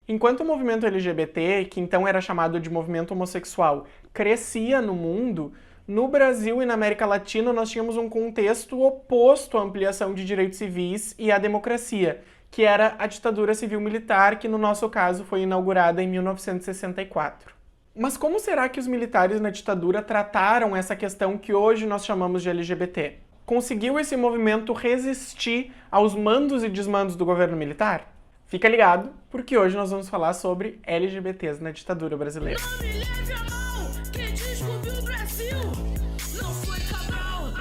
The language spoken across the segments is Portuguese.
Enquanto o movimento LGBT, que então era chamado de movimento homossexual, crescia no mundo, no Brasil e na América Latina nós tínhamos um contexto oposto à ampliação de direitos civis e à democracia, que era a ditadura civil-militar, que no nosso caso foi inaugurada em 1964. Mas como será que os militares na ditadura trataram essa questão que hoje nós chamamos de LGBT? Conseguiu esse movimento resistir aos mandos e desmandos do governo militar? Fica ligado, porque hoje nós vamos falar sobre LGBTs na ditadura brasileira. Não me leve a mão, quem descobriu o Brasil não foi Cabral.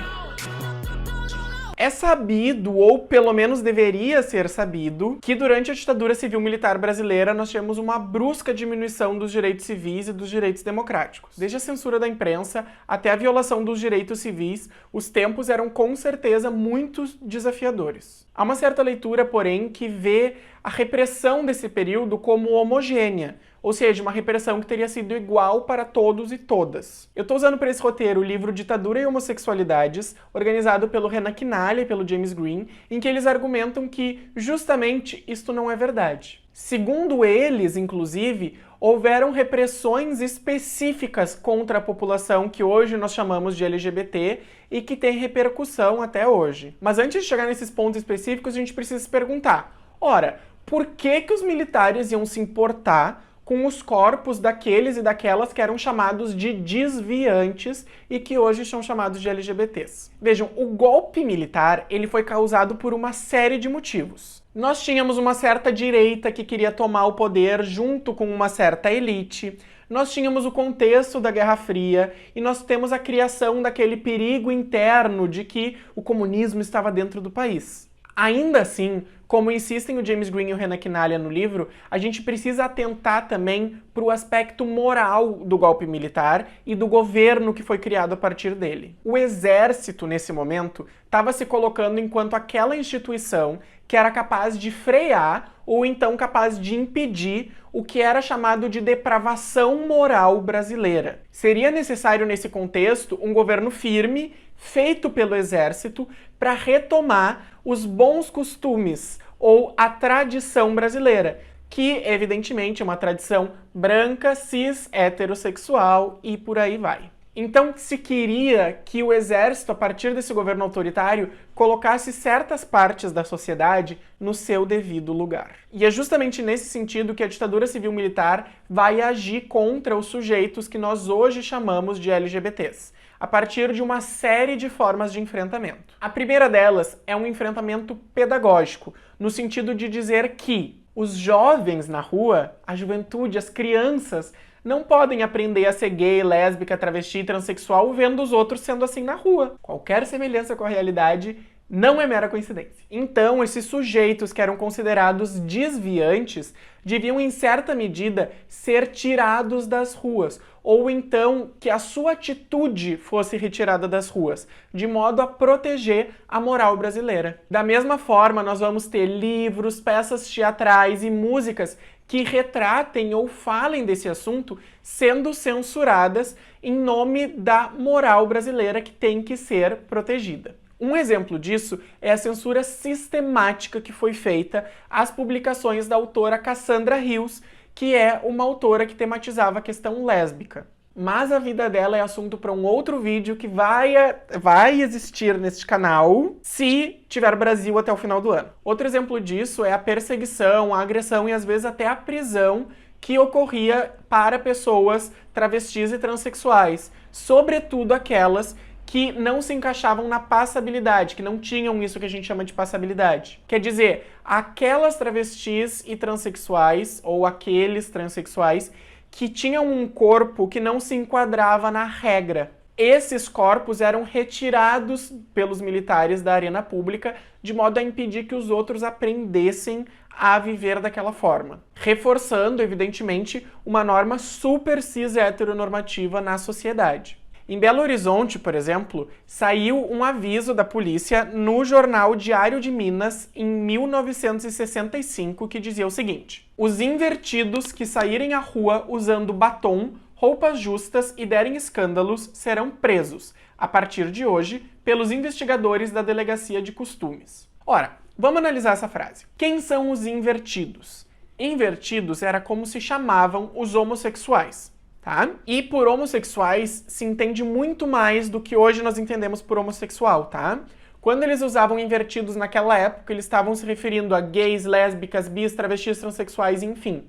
É sabido, ou pelo menos deveria ser sabido, que durante a ditadura civil-militar brasileira nós tivemos uma brusca diminuição dos direitos civis e dos direitos democráticos. Desde a censura da imprensa até a violação dos direitos civis, os tempos eram com certeza muito desafiadores. Há uma certa leitura, porém, que vê a repressão desse período como homogênea, ou seja, uma repressão que teria sido igual para todos e todas. Eu estou usando para esse roteiro o livro Ditadura e Homossexualidades, organizado pelo Renan Quinalha e pelo James Green, em que eles argumentam que, justamente, isto não é verdade. Segundo eles, inclusive, houveram repressões específicas contra a população que hoje nós chamamos de LGBT e que tem repercussão até hoje. Mas antes de chegar nesses pontos específicos, a gente precisa se perguntar, ora, por que os militares iam se importar com os corpos daqueles e daquelas que eram chamados de desviantes e que hoje são chamados de LGBTs? Vejam, o golpe militar ele foi causado por uma série de motivos. Nós tínhamos uma certa direita que queria tomar o poder junto com uma certa elite, nós tínhamos o contexto da Guerra Fria e nós temos a criação daquele perigo interno de que o comunismo estava dentro do país. Ainda assim, como insistem o James Green e o Renan Quinalha no livro, a gente precisa atentar também para o aspecto moral do golpe militar e do governo que foi criado a partir dele. O exército, nesse momento, estava se colocando enquanto aquela instituição que era capaz de frear ou então capaz de impedir o que era chamado de depravação moral brasileira. Seria necessário, nesse contexto, um governo firme, feito pelo exército, para retomar os bons costumes ou a tradição brasileira, que evidentemente é uma tradição branca, cis, heterossexual e por aí vai. Então se queria que o exército, a partir desse governo autoritário, colocasse certas partes da sociedade no seu devido lugar. E é justamente nesse sentido que a ditadura civil-militar vai agir contra os sujeitos que nós hoje chamamos de LGBTs, a partir de uma série de formas de enfrentamento. A primeira delas é um enfrentamento pedagógico, no sentido de dizer que os jovens na rua, a juventude, as crianças, não podem aprender a ser gay, lésbica, travesti, transexual vendo os outros sendo assim na rua. Qualquer semelhança com a realidade não é mera coincidência. Então, esses sujeitos que eram considerados desviantes deviam, em certa medida, ser tirados das ruas, ou então que a sua atitude fosse retirada das ruas, de modo a proteger a moral brasileira. Da mesma forma, nós vamos ter livros, peças teatrais e músicas que retratem ou falem desse assunto sendo censuradas em nome da moral brasileira que tem que ser protegida. Um exemplo disso é a censura sistemática que foi feita às publicações da autora Cassandra Rios, que é uma autora que tematizava a questão lésbica. Mas a vida dela é assunto para um outro vídeo que vai existir neste canal se tiver Brasil até o final do ano. Outro exemplo disso é a perseguição, a agressão e às vezes até a prisão que ocorria para pessoas travestis e transexuais, sobretudo aquelas que não se encaixavam na passabilidade, que não tinham isso que a gente chama de passabilidade. Quer dizer, aquelas travestis e transexuais, ou aqueles transexuais, que tinham um corpo que não se enquadrava na regra. Esses corpos eram retirados pelos militares da arena pública de modo a impedir que os outros aprendessem a viver daquela forma, reforçando, evidentemente, uma norma super cis heteronormativa na sociedade. Em Belo Horizonte, por exemplo, saiu um aviso da polícia no jornal Diário de Minas em 1965 que dizia o seguinte: os invertidos que saírem à rua usando batom, roupas justas e derem escândalos serão presos, a partir de hoje, pelos investigadores da Delegacia de Costumes. Ora, vamos analisar essa frase. Quem são os invertidos? Invertidos era como se chamavam os homossexuais, tá? E por homossexuais se entende muito mais do que hoje nós entendemos por homossexual, tá? Quando eles usavam invertidos naquela época, eles estavam se referindo a gays, lésbicas, bis, travestis, transexuais, enfim.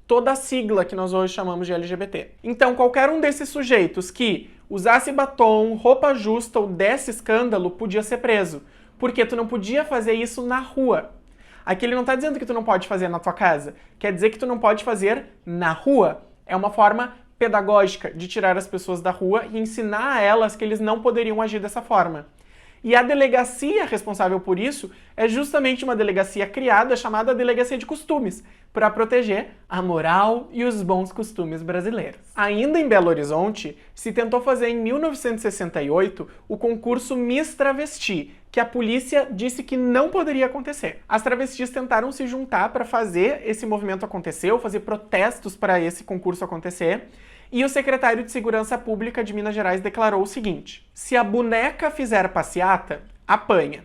Toda a sigla que nós hoje chamamos de LGBT. Então, qualquer um desses sujeitos que usasse batom, roupa justa ou desse escândalo podia ser preso. Porque tu não podia fazer isso na rua. Aqui ele não está dizendo que tu não pode fazer na tua casa. Quer dizer que tu não pode fazer na rua. É uma forma pedagógica de tirar as pessoas da rua e ensinar a elas que eles não poderiam agir dessa forma. E a delegacia responsável por isso é justamente uma delegacia criada chamada Delegacia de Costumes, para proteger a moral e os bons costumes brasileiros. Ainda em Belo Horizonte, se tentou fazer em 1968 o concurso Miss Travesti, que a polícia disse que não poderia acontecer. As travestis tentaram se juntar para fazer esse movimento acontecer, ou fazer protestos para esse concurso acontecer, e o secretário de Segurança Pública de Minas Gerais declarou o seguinte: se a boneca fizer passeata, apanha.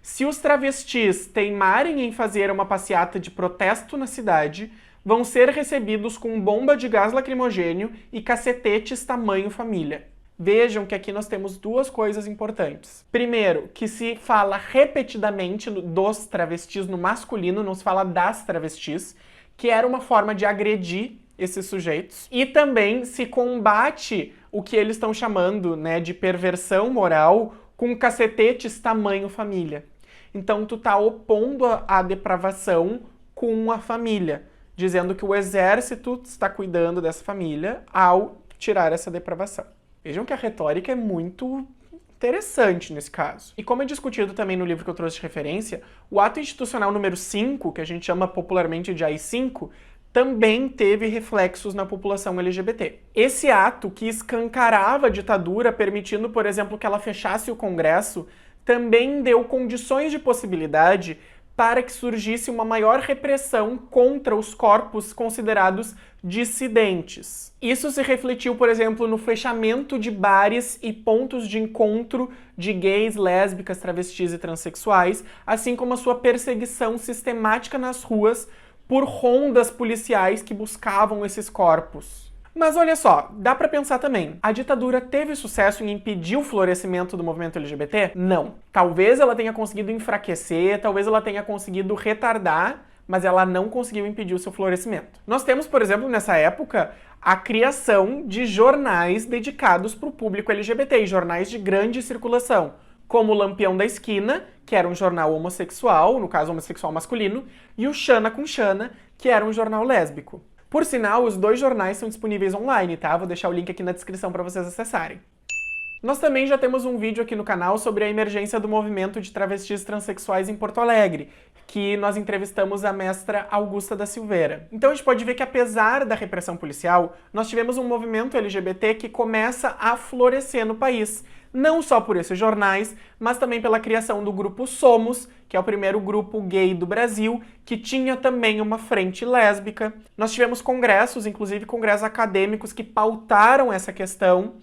Se os travestis teimarem em fazer uma passeata de protesto na cidade, vão ser recebidos com bomba de gás lacrimogênio e cacetetes tamanho família. Vejam que aqui nós temos duas coisas importantes. Primeiro, que se fala repetidamente dos travestis no masculino, não se fala das travestis, que era uma forma de agredir esses sujeitos. E também se combate o que eles estão chamando, né, de perversão moral com cacetetes tamanho família. Então tu tá opondo a depravação com a família, dizendo que o exército está cuidando dessa família ao tirar essa depravação. Vejam que a retórica é muito interessante nesse caso. E como é discutido também no livro que eu trouxe de referência, o ato institucional número 5, que a gente chama popularmente de AI-5, também teve reflexos na população LGBT. Esse ato, que escancarava a ditadura, permitindo, por exemplo, que ela fechasse o Congresso, também deu condições de possibilidade para que surgisse uma maior repressão contra os corpos considerados dissidentes. Isso se refletiu, por exemplo, no fechamento de bares e pontos de encontro de gays, lésbicas, travestis e transexuais, assim como a sua perseguição sistemática nas ruas por rondas policiais que buscavam esses corpos. Mas olha só, dá pra pensar também, a ditadura teve sucesso em impedir o florescimento do movimento LGBT? Não. Talvez ela tenha conseguido enfraquecer, talvez ela tenha conseguido retardar, mas ela não conseguiu impedir o seu florescimento. Nós temos, por exemplo, nessa época, a criação de jornais dedicados para o público LGBT, jornais de grande circulação, como o Lampião da Esquina, que era um jornal homossexual, no caso homossexual masculino, e o Xana com Xana, que era um jornal lésbico. Por sinal, os dois jornais são disponíveis online, tá? Vou deixar o link aqui na descrição para vocês acessarem. Nós também já temos um vídeo aqui no canal sobre a emergência do movimento de travestis transexuais em Porto Alegre, que nós entrevistamos a mestra Augusta da Silveira. Então a gente pode ver que, apesar da repressão policial, nós tivemos um movimento LGBT que começa a florescer no país, não só por esses jornais, mas também pela criação do grupo Somos, que é o primeiro grupo gay do Brasil, que tinha também uma frente lésbica. Nós tivemos congressos, inclusive congressos acadêmicos, que pautaram essa questão.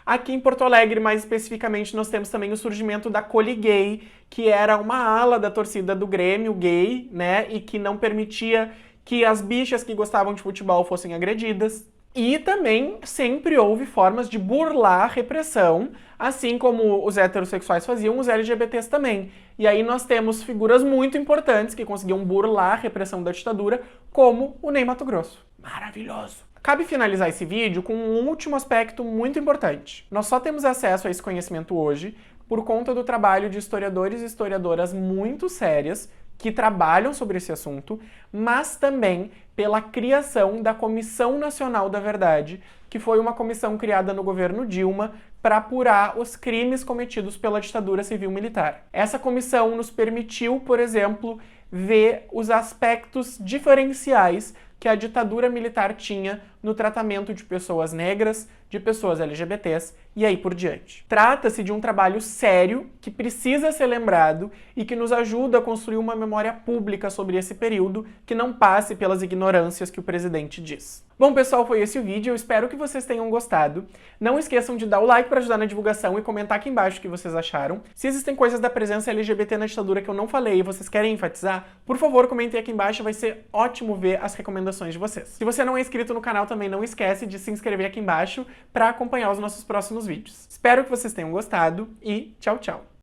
Aqui em Porto Alegre, mais especificamente, nós temos também o surgimento da Coliguei, que era uma ala da torcida do Grêmio gay, né, e que não permitia que as bichas que gostavam de futebol fossem agredidas. E também sempre houve formas de burlar a repressão, assim como os heterossexuais faziam, os LGBTs também. E aí nós temos figuras muito importantes que conseguiam burlar a repressão da ditadura, como o Ney Matogrosso. Maravilhoso! Cabe finalizar esse vídeo com um último aspecto muito importante. Nós só temos acesso a esse conhecimento hoje por conta do trabalho de historiadores e historiadoras muito sérias que trabalham sobre esse assunto, mas também pela criação da Comissão Nacional da Verdade, que foi uma comissão criada no governo Dilma para apurar os crimes cometidos pela ditadura civil-militar. Essa comissão nos permitiu, por exemplo, ver os aspectos diferenciais que a ditadura militar tinha no tratamento de pessoas negras, de pessoas LGBTs e aí por diante. Trata-se de um trabalho sério que precisa ser lembrado e que nos ajuda a construir uma memória pública sobre esse período que não passe pelas ignorâncias que o presidente diz. Bom, pessoal, foi esse o vídeo. Eu espero que vocês tenham gostado. Não esqueçam de dar o like para ajudar na divulgação e comentar aqui embaixo o que vocês acharam. Se existem coisas da presença LGBT na ditadura que eu não falei e vocês querem enfatizar, por favor, comentem aqui embaixo. Vai ser ótimo ver as recomendações de vocês. Se você não é inscrito no canal, também não esquece de se inscrever aqui embaixo para acompanhar os nossos próximos vídeos. Espero que vocês tenham gostado e tchau, tchau!